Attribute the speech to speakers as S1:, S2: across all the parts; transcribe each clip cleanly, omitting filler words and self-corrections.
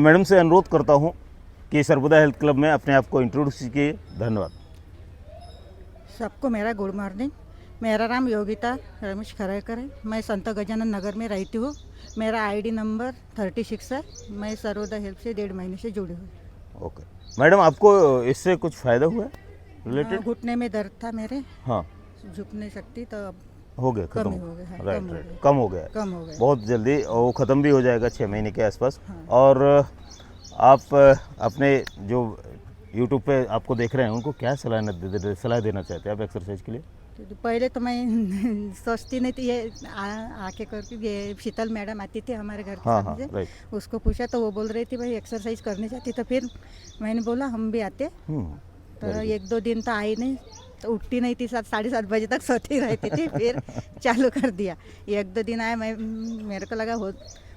S1: Madam से अनुरोध करता हूं कि सर्वोदय हेल्थ क्लब में अपने आप को इंट्रोड्यूस कीजिए। धन्यवाद।
S2: सबको मेरा गुड मॉर्निंग। मेरा नाम योगिता रमेश खरेकर है। मैं संत गजानन नगर में रहती हूँ। मेरा आईडी नंबर 36 है। मैं सर्वोदय हेल्थ से 1.5 महीने से जुड़ी हुई।
S1: ओके मैडम, आपको इससे कुछ फ़ायदा हुआ है रिलेटेड?
S2: घुटने में दर्द था मेरे,
S1: हाँ,
S2: झुक नहीं सकती, तो अब
S1: हो गया,
S2: कम
S1: खत्म
S2: ही हो गया। हाँ,
S1: राइट, कम हो गया
S2: कम हो गया
S1: बहुत जल्दी, और वो ख़त्म भी हो जाएगा 6 महीने के आसपास।
S2: हाँ।
S1: और आप अपने जो यूट्यूब पे आपको देख रहे हैं उनको क्या सलाह देना चाहते हैं आप एक्सरसाइज के लिए?
S2: तो पहले तो मैं सोचती नहीं थी, ये आके करके ये शीतल मैडम आती थी हमारे घर के
S1: हाँ
S2: सामने
S1: हाँ, राइट।
S2: उसको पूछा तो वो बोल रही थी भाई एक्सरसाइज करनी चाहती, तो फिर मैंने बोला हम भी आते। तो
S1: very good।
S2: 1-2 दिन तो आई नहीं, तो उठती नहीं थी, 7-7:30 बजे तक सोती रहती थी। फिर चालू कर दिया। 1-2 दिन आया, मेरे को लगा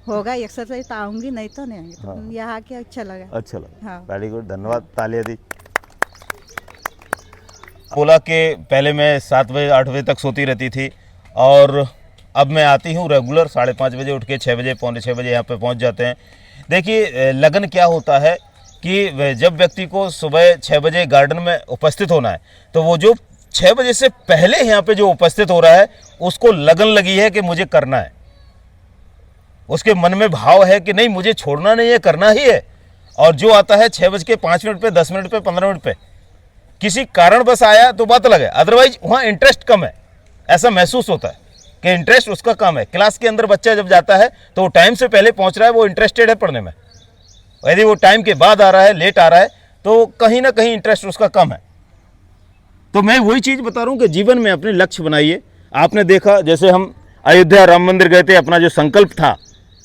S2: होगा एक्सरसाइज तो आऊँगी, नहीं तो नहीं आऊँगी।
S1: हाँ।
S2: तो यहाँ आके अच्छा लगा।
S1: अच्छा लगा,
S2: हाँ।
S1: वेरी गुड, धन्यवाद। तालियां दी। बोला कि पहले मैं 7 बजे 8 बजे तक सोती रहती थी और अब मैं आती हूँ रेगुलर 5:30 बजे उठ के 6 बजे पौने 6 बजे यहाँ पे पहुँच जाते हैं। देखिए लगन क्या होता है कि जब व्यक्ति को सुबह 6 बजे गार्डन में उपस्थित होना है, तो वो जो 6 बजे से पहले यहाँ पे जो उपस्थित हो रहा है उसको लगन लगी है कि मुझे करना है। उसके मन में भाव है कि नहीं, मुझे छोड़ना नहीं है, करना ही है। और जो आता है 6:05 पे, 10 मिनट पे, 15 मिनट पे, किसी कारण बस आया तो बात अलग है, अदरवाइज वहाँ इंटरेस्ट कम है, ऐसा महसूस होता है कि इंटरेस्ट उसका कम है। क्लास के अंदर बच्चा जब जाता है तो वो टाइम से पहले पहुँच रहा है, वो इंटरेस्टेड है पढ़ने में। यदि वो टाइम के बाद आ रहा है, लेट आ रहा है, तो कहीं ना कहीं इंटरेस्ट उसका कम है। तो मैं वही चीज़ बता रहा हूँ कि जीवन में अपने लक्ष्य बनाइए। आपने देखा जैसे हम अयोध्या राम मंदिर गए थे, अपना जो संकल्प था,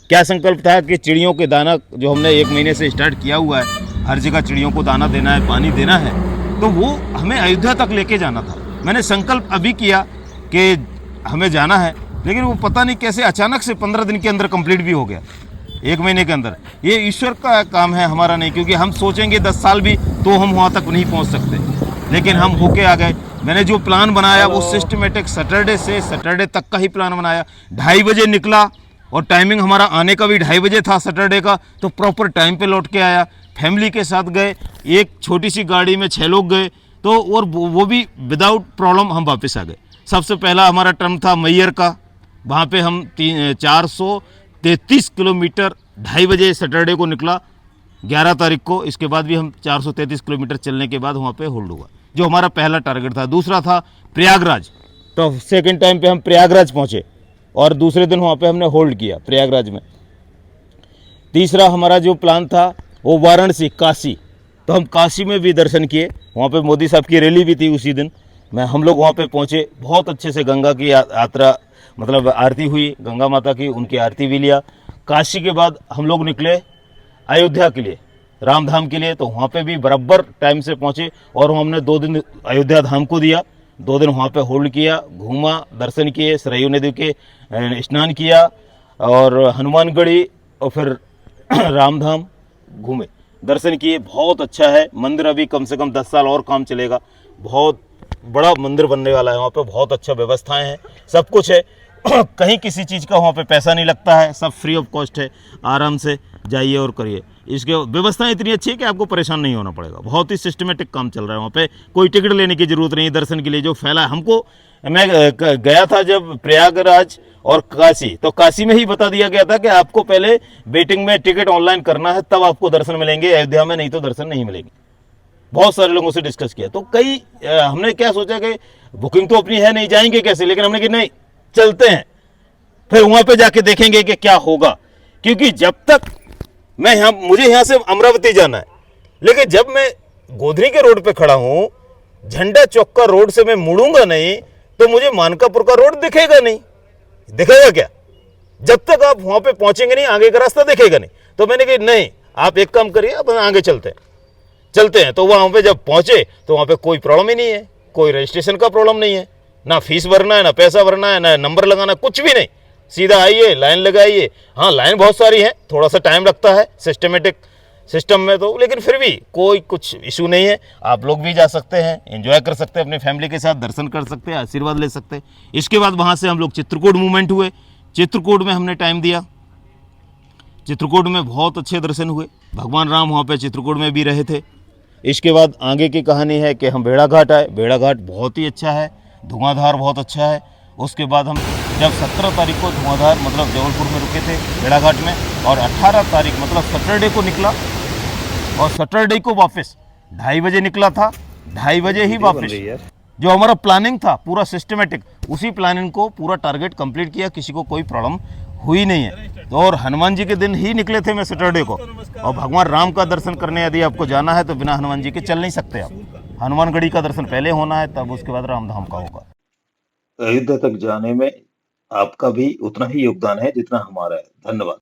S1: क्या संकल्प था कि चिड़ियों के दाना जो हमने 1 महीने से स्टार्ट किया हुआ है, हर जगह चिड़ियों को दाना देना है, पानी देना है, तो वो हमें अयोध्या तक लेके जाना था। मैंने संकल्प अभी किया कि हमें जाना है, लेकिन वो पता नहीं कैसे अचानक से 15 दिन के अंदर कंप्लीट भी हो गया, 1 महीने के अंदर। ये ईश्वर का काम है, हमारा नहीं, क्योंकि हम सोचेंगे 10 साल भी तो हम वहाँ तक नहीं पहुँच सकते, लेकिन हम होके आ गए। मैंने जो प्लान बनाया वो सिस्टमेटिक सैटरडे से सैटरडे तक का ही प्लान बनाया। 2:30 बजे निकला और टाइमिंग हमारा आने का भी 2:30 बजे था सैटरडे का, तो प्रॉपर टाइम पे लौट के आया। फैमिली के साथ गए, एक छोटी सी गाड़ी में 6 लोग गए, तो और वो भी विदाउट प्रॉब्लम हम वापस आ गए। सबसे पहला हमारा टर्म था मैयर का, वहाँ पे हम 433 किलोमीटर 2:30 बजे सैटरडे को निकला 11 तारीख को। इसके बाद भी हम 433 किलोमीटर चलने के बाद वहाँ पे होल्ड हुआ, जो हमारा पहला टारगेट था। दूसरा था प्रयागराज, तो सेकेंड टाइम पे हम प्रयागराज पहुँचे और दूसरे दिन वहाँ पे हमने होल्ड किया प्रयागराज में। तीसरा हमारा जो प्लान था वो वाराणसी, काशी, तो हम काशी में भी दर्शन किए। वहाँ पे मोदी साहब की रैली भी थी उसी दिन। हम लोग वहाँ पे पहुँचे, बहुत अच्छे से गंगा की यात्रा, मतलब आरती हुई गंगा माता की, उनकी आरती भी लिया। काशी के बाद हम लोग निकले अयोध्या के लिए, राम धाम के लिए, तो वहाँ पे भी बराबर टाइम से पहुँचे और हमने 2 दिन अयोध्या धाम को दिया। 2 दिन वहाँ पे होल्ड किया, घूमा, दर्शन किए, सरयू नदी के स्नान किया और हनुमानगढ़ी और फिर रामधाम घूमे, दर्शन किए। बहुत अच्छा है मंदिर, अभी कम से कम 10 साल और काम चलेगा। बहुत बड़ा मंदिर बनने वाला है वहाँ पे, बहुत अच्छा व्यवस्थाएं हैं, सब कुछ है। कहीं किसी चीज़ का वहाँ पे पैसा नहीं लगता है, सब फ्री ऑफ कॉस्ट है। आराम से जाइए और करिए। इसके व्यवस्थाएं इतनी अच्छी है कि आपको परेशान नहीं होना पड़ेगा। बहुत ही सिस्टमेटिक काम चल रहा है वहाँ पे, कोई टिकट लेने की ज़रूरत नहीं दर्शन के लिए। जो फैला है हमको, मैं गया था जब प्रयागराज और काशी, तो काशी में ही बता दिया गया था कि आपको पहले वेटिंग में टिकट ऑनलाइन करना है, तब आपको दर्शन मिलेंगे, अयोध्या में नहीं तो दर्शन नहीं मिलेंगे। बहुत सारे लोगों से डिस्कस किया, तो हमने क्या सोचा कि बुकिंग तो अपनी है नहीं, जाएंगे कैसे, लेकिन हमने कि नहीं चलते हैं, फिर वहां पे जाके देखेंगे कि क्या होगा। क्योंकि जब तक मुझे यहाँ से अमरावती जाना है, लेकिन जब मैं गोधरी के रोड पे खड़ा हूँ, झंडा चौक का रोड से मैं मुड़ूंगा नहीं तो मुझे मानकापुर का रोड दिखेगा नहीं। दिखेगा क्या? जब तक आप वहां पे पहुंचेंगे नहीं, आगे का रास्ता दिखेगा नहीं। तो मैंने कहा नहीं, आप एक काम करिए, अब आगे चलते हैं। तो वहां पे जब पहुंचे तो वहां पे कोई प्रॉब्लम ही नहीं है, कोई रजिस्ट्रेशन का प्रॉब्लम नहीं है, ना फीस भरना है, ना पैसा भरना है, ना नंबर लगाना, कुछ भी नहीं। सीधा आइए, लाइन लगाइए। हाँ, लाइन बहुत सारी है, थोड़ा सा टाइम लगता है सिस्टमेटिक सिस्टम में, तो लेकिन फिर भी कोई कुछ इशू नहीं है। आप लोग भी जा सकते हैं, एंजॉय कर सकते हैं, अपनी फैमिली के साथ दर्शन कर सकते हैं, आशीर्वाद ले सकते हैं। इसके बाद वहाँ से हम लोग चित्रकूट मूवमेंट हुए। चित्रकूट में हमने टाइम दिया। चित्रकूट में बहुत अच्छे दर्शन हुए। भगवान राम वहाँ पे चित्रकूट में भी रहे थे। इसके बाद आगे की कहानी है कि हम बेड़ा घाट आए। बेड़ा घाट बहुत ही अच्छा है, धुआंधार बहुत अच्छा है। उसके बाद हम जब 17 तारीख को धुआंधार मतलब जबलपुर में रुके थे बेड़ा घाट में, और 18 तारीख मतलब सैटरडे को निकला, और सैटरडे को वापस 2:30 बजे निकला था, 2:30 बजे ही वापस। जो हमारा प्लानिंग था पूरा सिस्टमेटिक, उसी प्लानिंग को पूरा टारगेट कंप्लीट किया, किसी को कोई प्रॉब्लम हुई नहीं है। तो और हनुमान जी के दिन ही निकले थे मैं सैटरडे को, और भगवान राम का दर्शन करने यदि आपको जाना है तो बिना हनुमान जी के चल नहीं सकते आप। हनुमानगढ़ी का दर्शन पहले होना है, तब उसके बाद रामधाम का होगा।
S3: अयोध्या तक जाने में आपका भी उतना ही योगदान है जितना हमारा है। धन्यवाद।